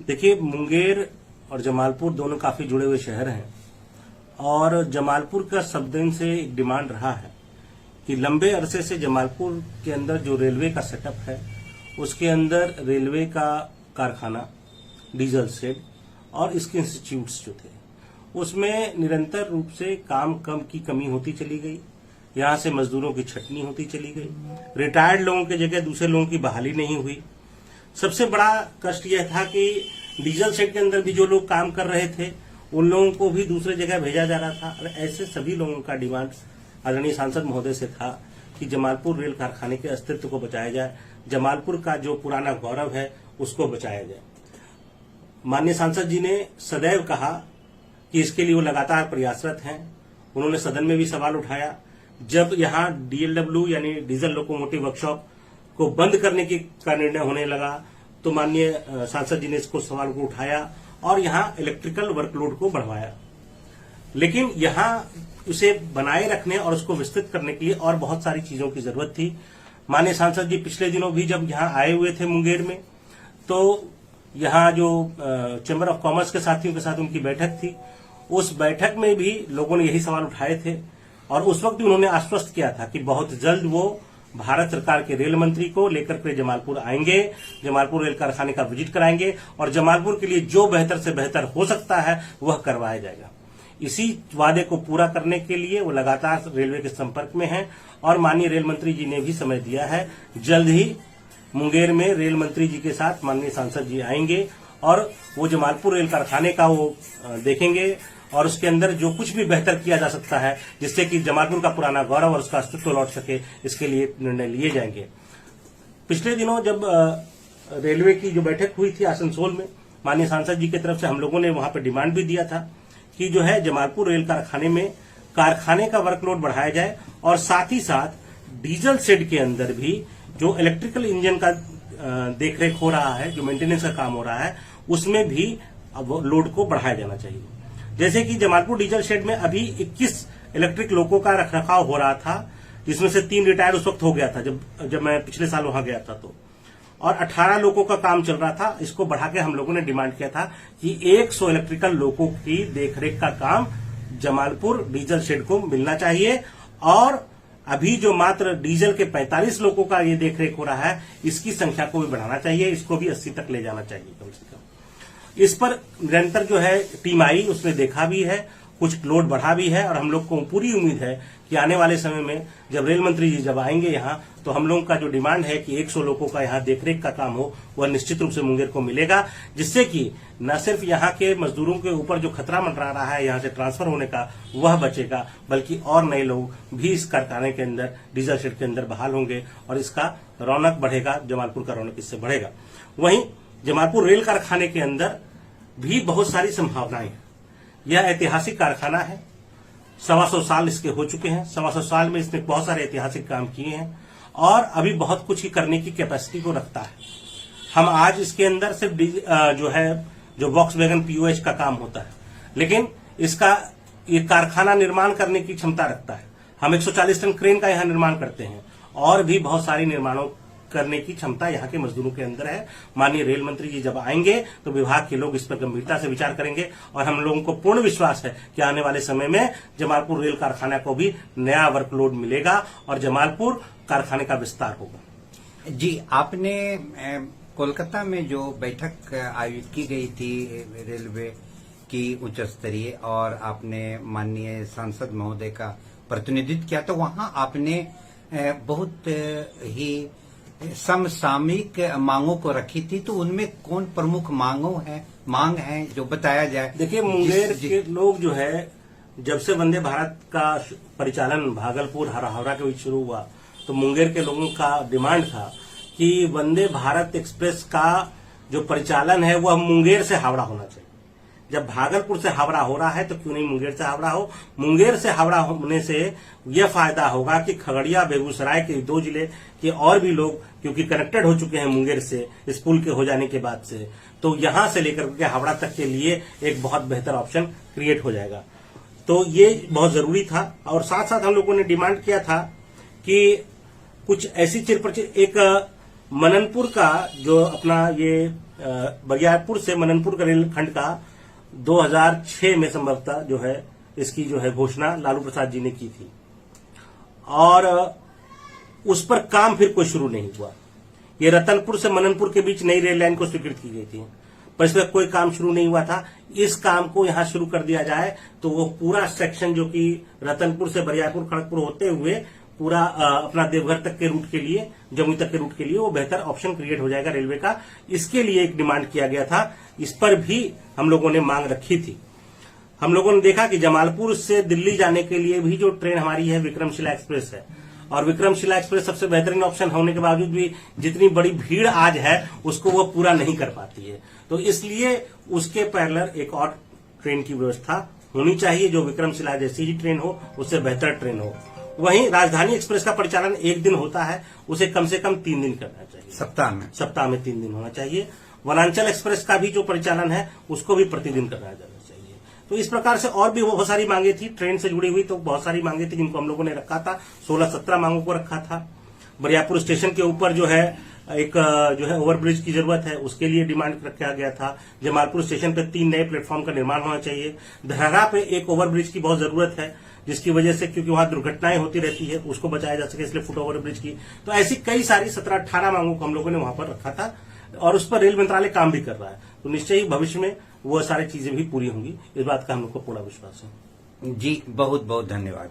देखिए, मुंगेर और जमालपुर दोनों काफी जुड़े हुए शहर हैं और जमालपुर का सब दिन से एक डिमांड रहा है कि लंबे अरसे से जमालपुर के अंदर जो रेलवे का सेटअप है उसके अंदर रेलवे का कारखाना, डीजल शेड और इसके इंस्टीट्यूट्स जो थे उसमें निरंतर रूप से काम की कमी होती चली गई। यहाँ से मजदूरों की छटनी होती चली गई। रिटायर्ड लोगों की जगह दूसरे लोगों की बहाली नहीं हुई। सबसे बड़ा कष्ट यह था कि डीजल शेड के अंदर भी जो लोग काम कर रहे थे उन लोगों को भी दूसरे जगह भेजा जा रहा था। और ऐसे सभी लोगों का डिमांड आदरणीय सांसद महोदय से था कि जमालपुर रेल कारखाने के अस्तित्व को बचाया जाए, जमालपुर का जो पुराना गौरव है उसको बचाया जाए। माननीय सांसद जी ने सदैव कहा कि इसके लिए वो लगातार प्रयासरत हैं। उन्होंने सदन में भी सवाल उठाया। जब यहाँ डीएलडब्ल्यू यानी डीजल लोकोमोटिव वर्कशॉप को बंद करने का निर्णय होने लगा तो माननीय सांसद जी ने इसको सवाल को उठाया और यहाँ इलेक्ट्रिकल वर्कलोड को बढ़वाया। लेकिन यहाँ उसे बनाए रखने और उसको विस्तृत करने के लिए और बहुत सारी चीजों की जरूरत थी। माननीय सांसद जी पिछले दिनों भी जब यहाँ आए हुए थे मुंगेर में तो यहाँ जो चैम्बर ऑफ कॉमर्स के साथियों के साथ उनकी बैठक थी, उस बैठक में भी लोगों ने यही सवाल उठाए थे और उस वक्त भी उन्होंने आश्वस्त किया था कि बहुत जल्द वो भारत सरकार के रेल मंत्री को लेकर के जमालपुर आएंगे, जमालपुर रेल कारखाने का विजिट कराएंगे और जमालपुर के लिए जो बेहतर से बेहतर हो सकता है वह करवाया जाएगा। इसी वादे को पूरा करने के लिए वो लगातार रेलवे के संपर्क में हैं और माननीय रेल मंत्री जी ने भी समय दिया है। जल्द ही मुंगेर में रेल मंत्री जी के साथ माननीय सांसद जी आएंगे और वो जमालपुर रेल कारखाने का वो देखेंगे और उसके अंदर जो कुछ भी बेहतर किया जा सकता है जिससे कि जमालपुर का पुराना गौरव और उसका अस्तित्व लौट सके, इसके लिए निर्णय लिए जाएंगे। पिछले दिनों जब रेलवे की जो बैठक हुई थी आसनसोल में, माननीय सांसद जी की तरफ से हम लोगों ने वहां पर डिमांड भी दिया था कि जो है जमालपुर रेल कारखाने में कारखाने का वर्कलोड बढ़ाया जाए और साथ ही साथ डीजल शेड के अंदर भी जो इलेक्ट्रिकल इंजन का देखरेख हो रहा है, जो मेंटेनेंस का काम हो रहा है, उसमें भी अब लोड को बढ़ाया जाना चाहिए। जैसे कि जमालपुर डीजल शेड में अभी 21 इलेक्ट्रिक लोको का रखरखाव हो रहा था, जिसमें से 3 रिटायर उस वक्त हो गया था जब मैं पिछले साल वहां गया था तो, और 18 लोको का काम चल रहा था। इसको बढ़ा के हम लोगों ने डिमांड किया था कि 100 इलेक्ट्रिकल लोको की देखरेख का काम जमालपुर डीजल शेड को मिलना चाहिए और अभी जो मात्र डीजल के 45 लोगों का ये देखरेख हो रहा है इसकी संख्या को भी बढ़ाना चाहिए, इसको भी 80 तक ले जाना चाहिए कम से कम। इस पर निरंतर जो है टीम आई, उसने देखा भी है, कुछ लोड बढ़ा भी है और हम लोग को पूरी उम्मीद है कि आने वाले समय में जब रेल मंत्री जी जब आएंगे यहाँ तो हम लोगों का जो डिमांड है कि 100 लोगों का यहाँ देखरेख का काम हो वह निश्चित रूप से मुंगेर को मिलेगा, जिससे कि न सिर्फ यहाँ के मजदूरों के ऊपर जो खतरा मंडरा रहा है यहाँ से ट्रांसफर होने का वह बचेगा, बल्कि और नए लोग भी इस कारखाने के अंदर डीजल शेड के अंदर बहाल होंगे और इसका रौनक बढ़ेगा, जमालपुर का रौनक इससे बढ़ेगा। वहीं जमालपुर रेल कारखाने के अंदर भी बहुत सारी संभावनाएं हैं। यह ऐतिहासिक कारखाना है, 125 साल इसके हो चुके हैं। 125 साल में इसने बहुत सारे ऐतिहासिक काम किए हैं और अभी बहुत कुछ ही करने की कैपेसिटी को रखता है। हम आज इसके अंदर सिर्फ जो वॉक्सवैगन पीओएच का काम होता है, लेकिन इसका ये कारखाना निर्माण करने की क्षमता रखता है। हम 140 टन क्रेन का यहाँ निर्माण करते हैं और भी बहुत सारी निर्माणों करने की क्षमता यहाँ के मजदूरों के अंदर है। माननीय रेल मंत्री जी जब आएंगे तो विभाग के लोग इस पर गंभीरता से विचार करेंगे और हम लोगों को पूर्ण विश्वास है कि आने वाले समय में जमालपुर रेल कारखाना को भी नया वर्कलोड मिलेगा और जमालपुर कारखाने का विस्तार होगा। जी, आपने कोलकाता में जो बैठक आयोजित की गई थी रेलवे की उच्च स्तरीय और आपने माननीय सांसद महोदय का प्रतिनिधित्व किया, तो वहां आपने बहुत ही समसामयिक मांगों को रखी थी, तो उनमें कौन प्रमुख मांग है जो बताया जाए? देखिए, मुंगेर के लोग जो है जब से वंदे भारत का परिचालन भागलपुर हावड़ा के बीच शुरू हुआ तो मुंगेर के लोगों का डिमांड था कि वंदे भारत एक्सप्रेस का जो परिचालन है वह मुंगेर से हावड़ा होना चाहिए। जब भागलपुर से हावड़ा हो रहा है तो क्यों नहीं मुंगेर से हावड़ा हो। मुंगेर से हावड़ा होने से यह फायदा होगा कि खगड़िया, बेगूसराय के 2 जिले के और भी लोग क्योंकि कनेक्टेड हो चुके हैं मुंगेर से इस पुल के हो जाने के बाद से, तो यहां से लेकर के हावड़ा तक के लिए एक बहुत बेहतर ऑप्शन क्रिएट हो जाएगा। तो ये बहुत जरूरी था और साथ साथ हम लोगों ने डिमांड किया था कि कुछ ऐसी एक मननपुर का जो अपना ये बरियारपुर से मननपुर का रेलखंड का 2006 में संभवतः जो है इसकी जो है घोषणा लालू प्रसाद जी ने की थी, और उस पर काम फिर कोई शुरू नहीं हुआ। ये रतनपुर से मननपुर के बीच नई रेल लाइन को स्वीकृत की गई थी, पर इसमें कोई काम शुरू नहीं हुआ था। इस काम को यहां शुरू कर दिया जाए तो वो पूरा सेक्शन जो कि रतनपुर से बरियारपुर खड़गपुर होते हुए पूरा अपना देवघर तक के रूट के लिए, जमुई तक के रूट के लिए वो बेहतर ऑप्शन क्रिएट हो जाएगा रेलवे का। इसके लिए एक डिमांड किया गया था, इस पर भी हम लोगों ने मांग रखी थी। हम लोगों ने देखा कि जमालपुर से दिल्ली जाने के लिए भी जो ट्रेन हमारी है विक्रमशिला एक्सप्रेस है, और विक्रमशिला एक्सप्रेस सबसे बेहतरीन ऑप्शन होने के बावजूद भी जितनी बड़ी भीड़ आज है उसको वो पूरा नहीं कर पाती है। तो इसलिए उसके पैरेलल एक और ट्रेन की व्यवस्था होनी चाहिए जो विक्रमशिला जैसी ही ट्रेन हो, उससे बेहतर ट्रेन हो। वहीं राजधानी एक्सप्रेस का परिचालन एक दिन होता है, उसे कम से कम 3 दिन करना चाहिए, सप्ताह में 3 दिन होना चाहिए। वनांचल एक्सप्रेस का भी जो परिचालन है उसको भी प्रतिदिन करना जाना चाहिए। तो इस प्रकार से और भी बहुत सारी मांगे थी ट्रेन से जुड़ी हुई, तो बहुत सारी मांगे थी जिनको हम लोगों ने रखा था, 16-17 मांगों को रखा था। बरियारपुर स्टेशन के ऊपर जो है एक जो है ओवरब्रिज की जरूरत है, उसके लिए डिमांड रखा गया था। जमालपुर स्टेशन पे 3 नए प्लेटफॉर्म का निर्माण होना चाहिए। धरहरा पे एक ओवरब्रिज की बहुत जरूरत है, जिसकी वजह से क्योंकि वहां दुर्घटनाएं होती रहती है उसको बचाया जा सके, इसलिए फुट ओवरब्रिज की। तो ऐसी कई सारी 17-18 मांगों को हम लोगों ने वहां पर रखा था, और उस पर रेल मंत्रालय काम भी कर रहा है। तो निश्चय ही भविष्य में वो सारी चीजें भी पूरी होंगी, इस बात का हम लोग को पूरा विश्वास है। जी बहुत बहुत धन्यवाद।